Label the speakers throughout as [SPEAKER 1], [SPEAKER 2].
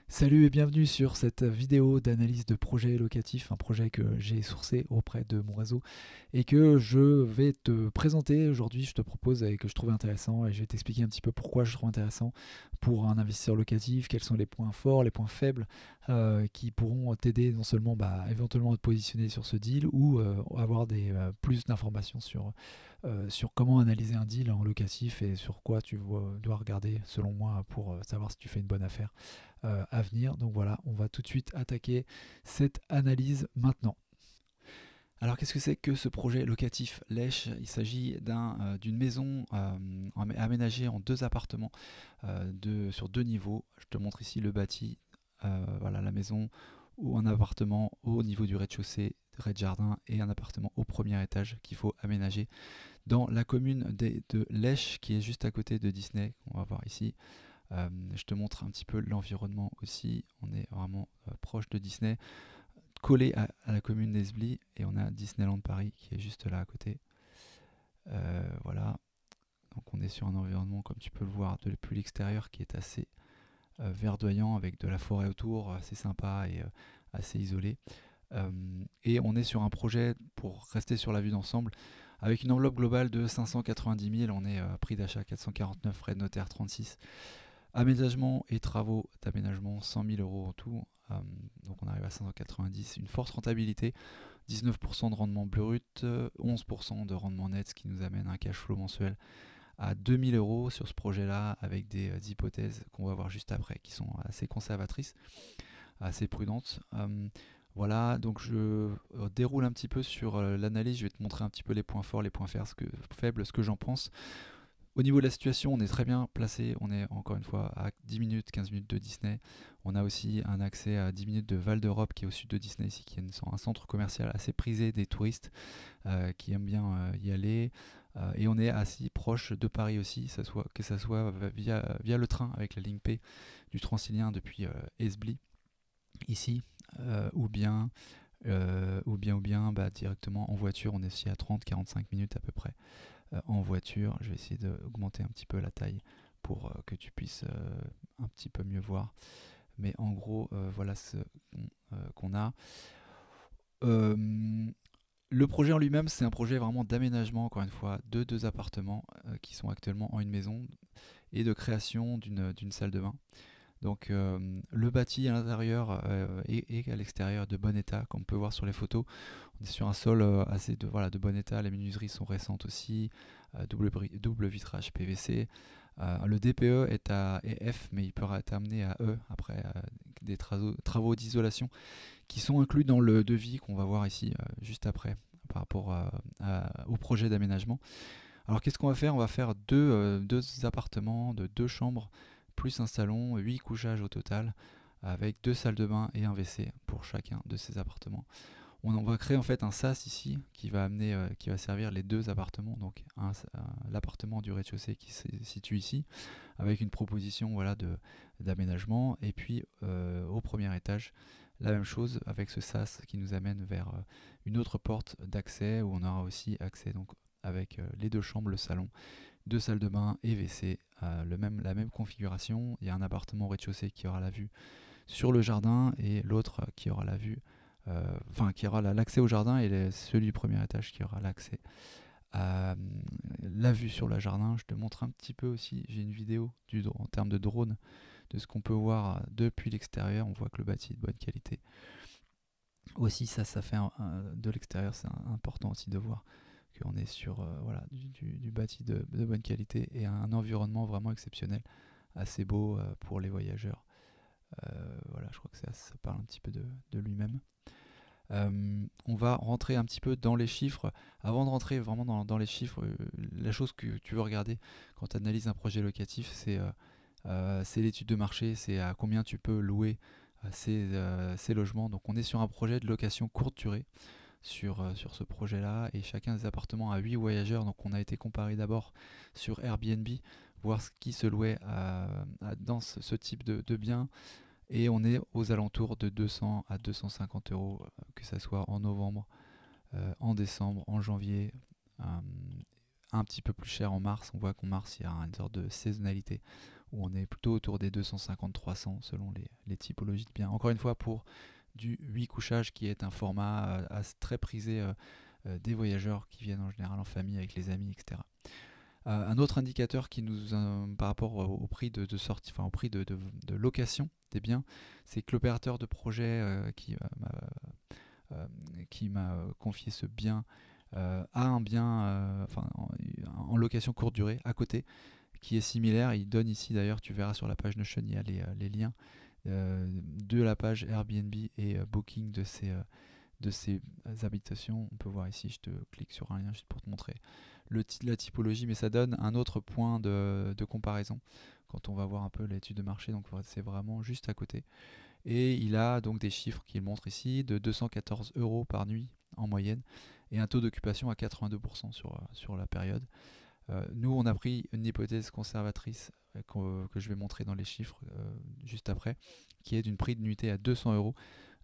[SPEAKER 1] Salut et bienvenue sur cette vidéo d'analyse de projet locatif, un projet que j'ai sourcé auprès de mon réseau et que je vais te présenter aujourd'hui. Je te propose et que je trouve intéressant et je vais t'expliquer un petit peu pourquoi je trouve intéressant pour un investisseur locatif, quels sont les points forts, les points faibles qui pourront t'aider non seulement éventuellement à te positionner sur ce deal ou avoir plus d'informations sur comment analyser un deal en locatif et sur quoi dois regarder selon moi pour savoir si tu fais une bonne affaire à venir. Donc voilà, on va tout de suite attaquer cette analyse maintenant. Alors qu'est-ce que c'est que ce projet locatif Lèche? Il s'agit d'une maison aménagée en deux appartements sur deux niveaux. Je te montre ici le bâti. Voilà la maison ou un appartement au niveau du rez-de-chaussée, rez-de-jardin et un appartement au premier étage qu'il faut aménager dans la commune de Lèche qui est juste à côté de Disney. On va voir ici. Je te montre un petit peu l'environnement aussi. On est vraiment proche de Disney, collé à la commune d'Esbly, et on a Disneyland Paris qui est juste là à côté. Voilà, donc on est sur un environnement, comme tu peux le voir depuis l'extérieur, qui est assez verdoyant avec de la forêt autour, assez sympa et assez isolé. Et on est sur un projet, pour rester sur la vue d'ensemble, avec une enveloppe globale de 590 000. On est prix d'achat 449, frais de notaire 36. Aménagement et travaux d'aménagement 100 000 euros en tout. Donc on arrive à 590. Une forte rentabilité, 19% de rendement brut, 11% de rendement net, ce qui nous amène un cash flow mensuel à 2000 euros sur ce projet-là, avec des hypothèses qu'on va voir juste après, qui sont assez conservatrices, assez prudentes. Voilà, donc je déroule un petit peu sur l'analyse. Je vais te montrer un petit peu les points forts, les points faibles, ce que j'en pense. Au niveau de la situation, on est très bien placé. On est encore une fois à 10 minutes, 15 minutes de Disney. On a aussi un accès à 10 minutes de Val d'Europe qui est au sud de Disney ici, qui est un centre commercial assez prisé des touristes qui aiment bien y aller. Et on est assez proche de Paris aussi, que ce soit via le train avec la ligne P du Transilien depuis Esbly ici, ou bien directement en voiture. On est aussi à 30-45 minutes à peu près en voiture. Je vais essayer d'augmenter un petit peu la taille pour que tu puisses un petit peu mieux voir. Mais en gros, voilà ce qu'on a. Euh, le projet en lui-même, c'est un projet vraiment d'aménagement, encore une fois, de deux appartements qui sont actuellement en une maison et de création d'une salle de bain. Donc le bâti à l'intérieur et à l'extérieur de bon état, comme on peut voir sur les photos. On est sur un sol de bon état, les menuiseries sont récentes aussi, double vitrage PVC. Le DPE est F, mais il peut être amené à E après des travaux d'isolation qui sont inclus dans le devis qu'on va voir ici juste après par rapport au projet d'aménagement. Alors qu'est-ce qu'on va faire? On va faire deux appartements de deux chambres plus un salon, 8 couchages au total, avec deux salles de bain et un WC pour chacun de ces appartements. On va créer en fait un sas ici qui va servir les deux appartements, donc l'appartement du rez-de-chaussée qui se situe ici, avec une proposition d'aménagement, et puis au premier étage, la même chose avec ce sas qui nous amène vers une autre porte d'accès où on aura aussi accès donc avec les deux chambres, le salon, deux salles de bain et WC, la même configuration. Il y a un appartement au rez-de-chaussée qui aura la vue sur le jardin et l'autre qui aura la vue, qui aura l'accès au jardin, et celui du premier étage qui aura l'accès à la vue sur le jardin. Je te montre un petit peu aussi, j'ai une vidéo en termes de drone de ce qu'on peut voir depuis l'extérieur. On voit que le bâti est de bonne qualité. Aussi ça fait de l'extérieur, c'est important aussi de voir qu'on est sur du bâti de bonne qualité et un environnement vraiment exceptionnel, assez beau pour les voyageurs. Voilà, je crois que ça parle un petit peu de lui-même. On va rentrer un petit peu dans les chiffres. Avant de rentrer vraiment dans les chiffres, la chose que tu veux regarder quand tu analyses un projet locatif, c'est l'étude de marché, c'est à combien tu peux louer ces logements. Donc on est sur un projet de location courte durée sur ce projet-là, et chacun des appartements a 8 voyageurs. Donc on a été comparé d'abord sur Airbnb, voir ce qui se louait dans ce type de bien, et on est aux alentours de 200 à 250 euros, que ce soit en novembre, en décembre, en janvier, un petit peu plus cher en mars. On voit qu'en mars, il y a une sorte de saisonnalité où on est plutôt autour des 250-300 selon les typologies de biens. Encore une fois, pour du 8 couchages qui est un format très prisé des voyageurs qui viennent en général en famille avec les amis, etc. Un autre indicateur qui nous, par rapport au prix de sortie, enfin au prix de location des biens, c'est que l'opérateur de projet qui m'a confié ce bien a un bien en location courte durée à côté qui est similaire. Il donne ici d'ailleurs, tu verras sur la page Notion, il y a les liens de la page Airbnb et Booking de ces habitations. On peut voir ici, je te clique sur un lien juste pour te montrer la typologie, mais ça donne un autre point de comparaison quand on va voir un peu l'étude de marché. Donc c'est vraiment juste à côté. Et il a donc des chiffres qu'il montre ici de 214 € par nuit en moyenne et un taux d'occupation à 82% sur la période. Nous, on a pris une hypothèse conservatrice que je vais montrer dans les chiffres juste après, qui est d'une prix de nuitée à 200 €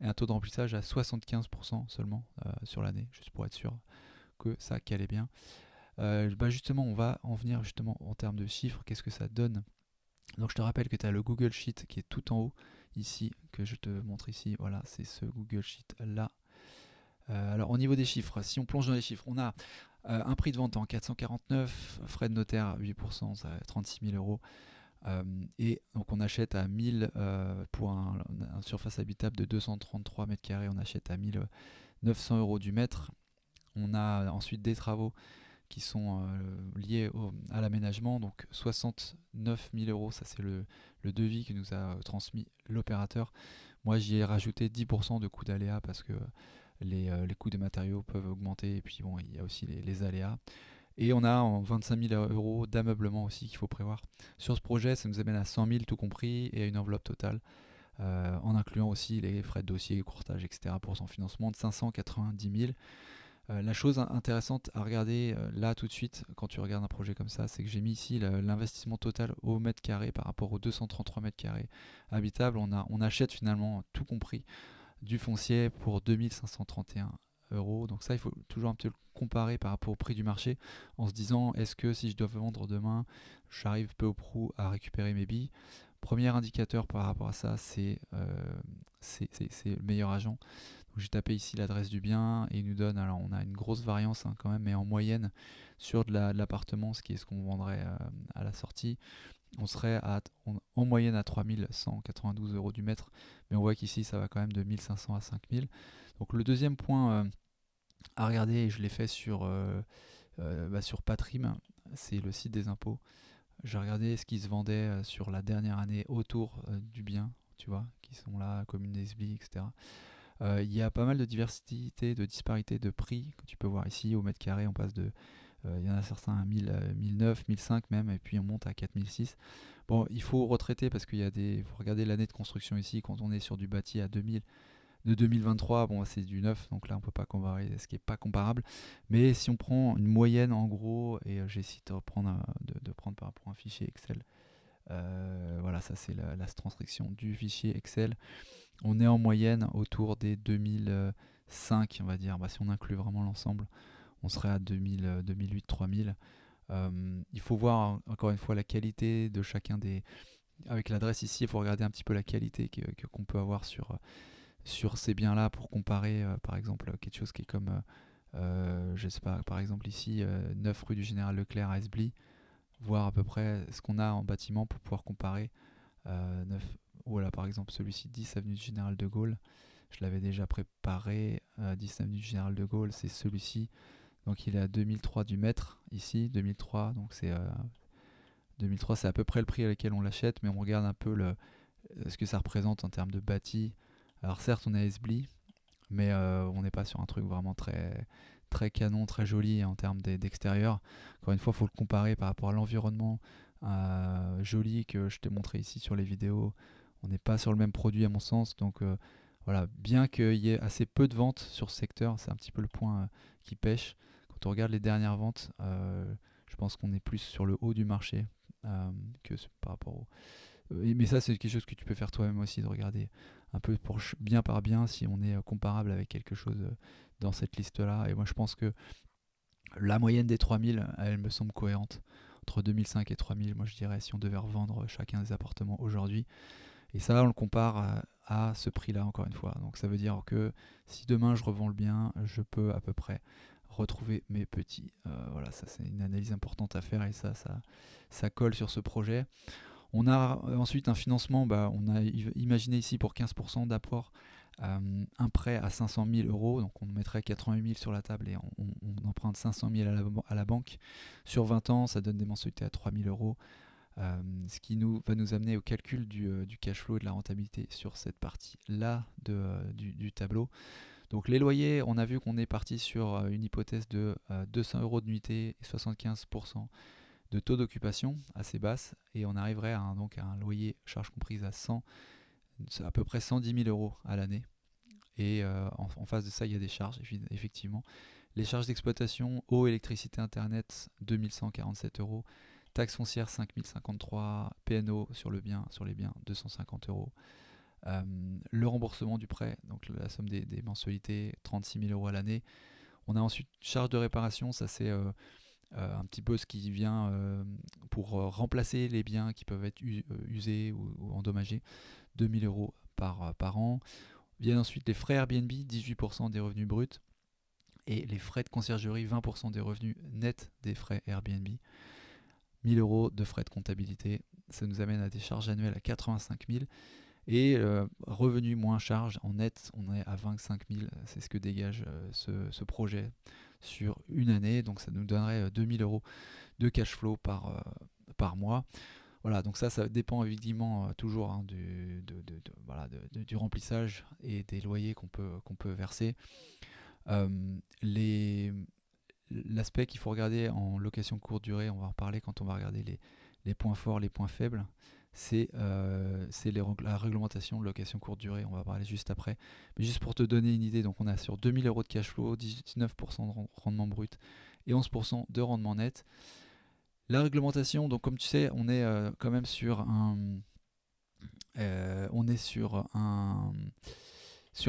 [SPEAKER 1] et un taux de remplissage à 75% seulement sur l'année, juste pour être sûr que ça calait bien. Justement, on va en venir justement en termes de chiffres, qu'est-ce que ça donne. Donc je te rappelle que tu as le Google Sheet qui est tout en haut, ici, que je te montre ici, voilà, c'est ce Google Sheet là. Alors au niveau des chiffres, si on plonge dans les chiffres, on a un prix de vente en 449, frais de notaire 8%, ça va 36 000 €. Et donc on achète à 1000 pour un surface habitable de 233 mètres carrés, on achète à 1900 € du mètre. On a ensuite des travaux qui sont liés à l'aménagement, donc 69 000 €, ça c'est le devis que nous a transmis l'opérateur. Moi j'y ai rajouté 10% de coûts d'aléa parce que les coûts des matériaux peuvent augmenter et puis bon, il y a aussi les aléas. Et on a 25 000 € d'ameublement aussi qu'il faut prévoir. Sur ce projet, ça nous amène à 100 000 tout compris et à une enveloppe totale, en incluant aussi les frais de dossier, courtage, etc. pour son financement de 590 000. La chose intéressante à regarder là tout de suite quand tu regardes un projet comme ça, c'est que j'ai mis ici l'investissement total au mètre carré par rapport aux 233 mètres carrés habitables. On achète finalement tout compris du foncier pour 2531 €. Donc ça, il faut toujours un petit peu comparer par rapport au prix du marché en se disant, est-ce que si je dois vendre demain, j'arrive peu ou prou à récupérer mes billes. Premier indicateur par rapport à ça, c'est le meilleur agent. Donc j'ai tapé ici l'adresse du bien et il nous donne, alors on a une grosse variance quand même, mais en moyenne sur de l'appartement, ce qui est ce qu'on vendrait à la sortie, on serait en moyenne à 3192 € du mètre, mais on voit qu'ici ça va quand même de 1500 à 5000. Donc le deuxième point à regarder, et je l'ai fait sur Patrim, c'est le site des impôts. J'ai regardé ce qui se vendait sur la dernière année autour du bien, tu vois, qui sont là, commune d'Esbly, etc. Il y a pas mal de diversité, de disparité de prix que tu peux voir ici. Au mètre carré, on passe de il y en a certains à 1000, 1009, 1005 même, et puis on monte à 4006. Bon, il faut retraiter parce qu'il y a des. Vous regardez l'année de construction ici, quand on est sur du bâti à 2000, de 2023, bon, c'est du neuf, donc là on peut pas comparer, ce qui est pas comparable. Mais si on prend une moyenne en gros, et j'ai essayé de prendre par rapport à un fichier Excel. Voilà, ça c'est la transcription du fichier Excel. On est en moyenne autour des 2005, on va dire. Si on inclut vraiment l'ensemble, on serait à 2000, 2008, 3000. Il faut voir encore une fois la qualité de chacun des. Avec l'adresse ici, il faut regarder un petit peu la qualité qu'on peut avoir sur ces biens-là pour comparer, par exemple, quelque chose qui est comme, je sais pas, par exemple ici, 9 rue du Général Leclerc à Esbly, voir à peu près ce qu'on a en bâtiment pour pouvoir comparer. 9, voilà, par exemple, celui-ci, 10 avenue du Général de Gaulle. Je l'avais déjà préparé. 10 avenue du Général de Gaulle, c'est celui-ci. Donc il est à 2003 du mètre ici, 2003. Donc c'est 2003, c'est à peu près le prix à lequel on l'achète, mais on regarde un peu ce que ça représente en termes de bâti. Alors certes, on est à Esbly, mais on n'est pas sur un truc vraiment très, très canon, très joli en termes d'extérieur. Encore une fois, il faut le comparer par rapport à l'environnement joli que je t'ai montré ici sur les vidéos. On n'est pas sur le même produit à mon sens, donc voilà, bien qu'il y ait assez peu de ventes sur ce secteur, c'est un petit peu le point qui pêche. Quand on regarde les dernières ventes, je pense qu'on est plus sur le haut du marché que par rapport au... mais ça, c'est quelque chose que tu peux faire toi-même aussi, de regarder un peu pour bien par bien si on est comparable avec quelque chose dans cette liste-là. Et moi, je pense que la moyenne des 3000, elle me semble cohérente. entre 2005 et 3000, moi je dirais, si on devait revendre chacun des appartements aujourd'hui. Et ça, on le compare à ce prix-là, encore une fois. Donc ça veut dire que si demain je revends le bien, je peux à peu près retrouver mes petits. Voilà, ça c'est une analyse importante à faire et ça colle sur ce projet. On a ensuite un financement, on a imaginé ici pour 15% d'apport un prêt à 500 000 euros, donc on mettrait 88 000 sur la table et on emprunte 500 000 à la banque. Sur 20 ans, ça donne des mensualités à 3 000 euros, ce qui va nous amener au calcul du cash flow et de la rentabilité sur cette partie-là du tableau. Donc les loyers, on a vu qu'on est parti sur une hypothèse de 200 euros de nuitée et 75% de taux d'occupation assez basse, et on arriverait à un loyer charge comprise à peu près 110 000 euros à l'année. Et en face de ça, il y a des charges, effectivement. Les charges d'exploitation, eau, électricité, internet, 2147 euros. Taxe foncière, 5053. PNO sur les biens, 250 euros. Le remboursement du prêt, donc la somme des mensualités, 36 000 euros à l'année. On a ensuite charge de réparation, ça c'est un petit peu ce qui vient pour remplacer les biens qui peuvent être usés ou endommagés, 2 000 euros par an. Viennent ensuite les frais Airbnb, 18% des revenus bruts, et les frais de conciergerie, 20% des revenus nets des frais Airbnb. 1 000 euros de frais de comptabilité, ça nous amène à des charges annuelles à 85 000. Et revenus moins charges en net, on est à 25 000, c'est ce que dégage ce projet sur une année, donc ça nous donnerait 2 000 euros de cash flow par mois. Voilà, donc ça dépend évidemment toujours du remplissage et des loyers qu'on peut verser. L'aspect qu'il faut regarder en location courte durée, on va en reparler quand on va regarder les points forts, les points faibles, c'est la réglementation de location courte durée, on va parler juste après. Mais juste pour te donner une idée, donc on a sur 2 000 euros de cash flow, 19% de rendement brut et 11% de rendement net. La réglementation, donc comme tu sais, on est quand même sur un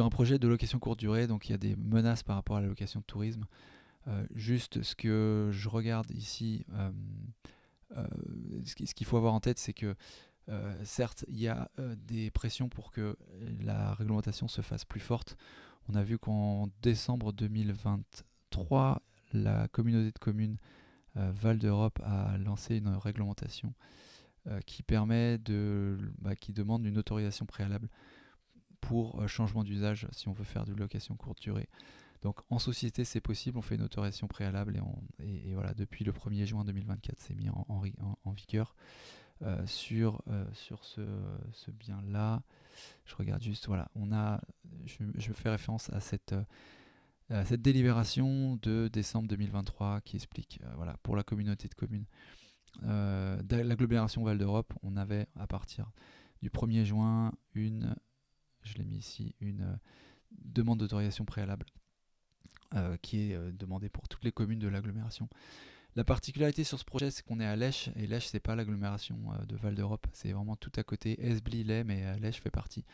[SPEAKER 1] projet de location courte durée, donc il y a des menaces par rapport à la location de tourisme. Juste ce que je regarde ici, ce qu'il faut avoir en tête, c'est que certes, il y a des pressions pour que la réglementation se fasse plus forte. On a vu qu'en décembre 2023, la communauté de communes Val d'Europe a lancé une réglementation qui demande une autorisation préalable pour changement d'usage si on veut faire de location courte durée. Donc en société c'est possible, on fait une autorisation préalable et voilà, depuis le 1er juin 2024 c'est mis en vigueur sur ce bien là. Je regarde juste, voilà, je fais référence à cette délibération de décembre 2023 qui explique, voilà, pour la communauté de communes de l'agglomération Val d'Europe, on avait à partir du 1er juin je l'ai mis ici, une demande d'autorisation préalable qui est demandée pour toutes les communes de l'agglomération. La particularité sur ce projet, c'est qu'on est à Lèche, et Lèche, c'est pas l'agglomération de Val d'Europe, c'est vraiment tout à côté. Esbly, Ley, mais Lèche fait partie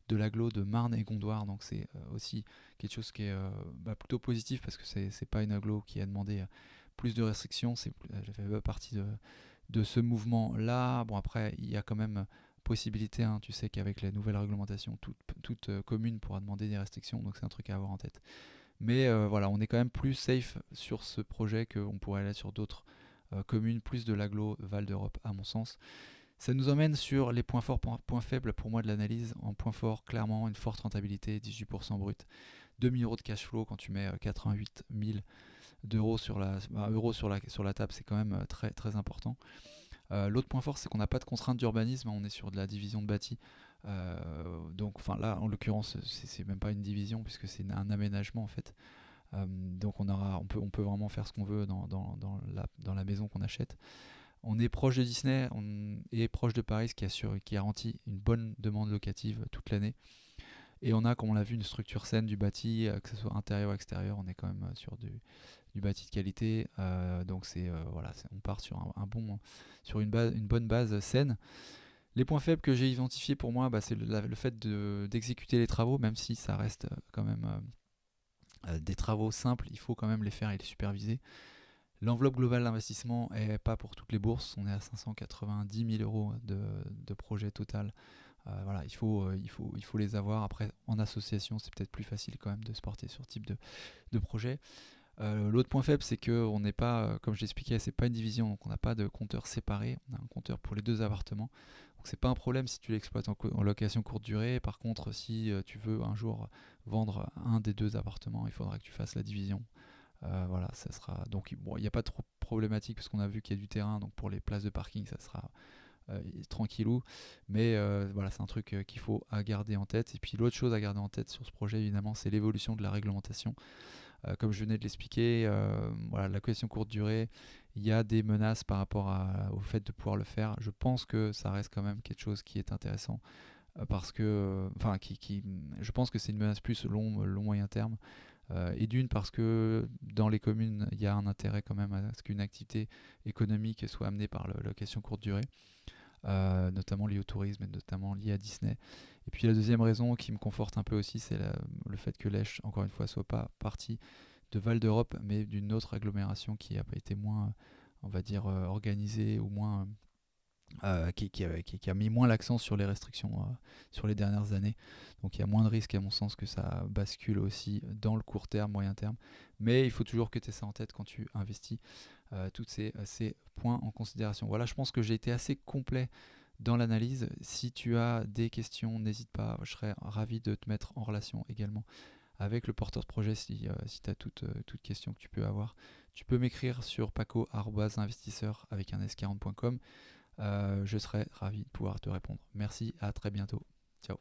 [SPEAKER 1] de l'agglo de Marne et Gondoire, donc c'est aussi quelque chose qui est plutôt positif parce que c'est pas une agglo qui a demandé plus de restrictions, elle fait pas partie de ce mouvement-là. Bon, après, il y a quand même possibilité, hein, tu sais qu'avec les nouvelles réglementations, toute commune pourra demander des restrictions, donc c'est un truc à avoir en tête. Mais voilà, on est quand même plus safe sur ce projet qu'on pourrait aller sur d'autres communes, plus de l'agglo Val d'Europe à mon sens. Ça nous emmène sur les points forts, points faibles pour moi de l'analyse. En point fort, clairement, une forte rentabilité, 18% brut, 2 000 euros de cash flow quand tu mets 88 000 euros sur la table, c'est quand même très, très important. L'autre point fort, c'est qu'on n'a pas de contrainte d'urbanisme, on est sur de la division de bâti. Donc là, en l'occurrence, c'est même pas une division puisque c'est un aménagement en fait. Donc on peut vraiment faire ce qu'on veut dans la maison qu'on achète. On est proche de Disney et proche de Paris, ce qui garantit une bonne demande locative toute l'année. Et on a, comme on l'a vu, une structure saine du bâti, que ce soit intérieur ou extérieur. On est quand même sur du bâti de qualité. Donc on part sur une bonne base saine. Les points faibles que j'ai identifiés pour moi, c'est le fait d'exécuter les travaux, même si ça reste quand même des travaux simples, il faut quand même les faire et les superviser. L'enveloppe globale d'investissement est pas pour toutes les bourses. On est à 590 000 euros de projet total. Voilà, il faut les avoir. Après, en association, c'est peut-être plus facile quand même de se porter sur ce type de projet. L'autre point faible, c'est que on n'est pas, comme je l'expliquais, c'est pas une division, donc on n'a pas de compteur séparé. On a un compteur pour les 2 appartements. Donc c'est pas un problème si tu l'exploites en location courte durée. Par contre, si tu veux un jour vendre un des 2 appartements, il faudra que tu fasses la division. Voilà, ça sera donc bon, il n'y a pas trop de problématique parce qu'on a vu qu'il y a du terrain, donc pour les places de parking, ça sera tranquillou. Mais voilà, c'est un truc qu'il faut à garder en tête. Et puis l'autre chose à garder en tête sur ce projet, évidemment, c'est l'évolution de la réglementation. Comme je venais de l'expliquer, voilà, la location courte durée, il y a des menaces par rapport au fait de pouvoir le faire. Je pense que ça reste quand même quelque chose qui est intéressant parce que, enfin, je pense que c'est une menace plus long moyen terme. Et d'une parce que dans les communes, il y a un intérêt quand même à ce qu'une activité économique soit amenée par la location courte durée, notamment liée au tourisme et notamment liée à Disney. Et puis la deuxième raison qui me conforte un peu aussi, c'est le fait que Lèche, encore une fois, soit pas partie de Val d'Europe, mais d'une autre agglomération qui a été moins, on va dire, organisée ou moins qui a mis moins l'accent sur les restrictions sur les dernières années. Donc il y a moins de risques à mon sens que ça bascule aussi dans le court terme, moyen terme. Mais il faut toujours que tu aies ça en tête quand tu investis, tous ces points en considération. Voilà, je pense que j'ai été assez complet dans l'analyse. Si tu as des questions, n'hésite pas, je serais ravi de te mettre en relation également avec le porteur de projet si tu as toute question que tu peux avoir. Tu peux m'écrire sur paco@investisseur avec un s40.com. Je serai ravi de pouvoir te répondre. Merci, à très bientôt. Ciao.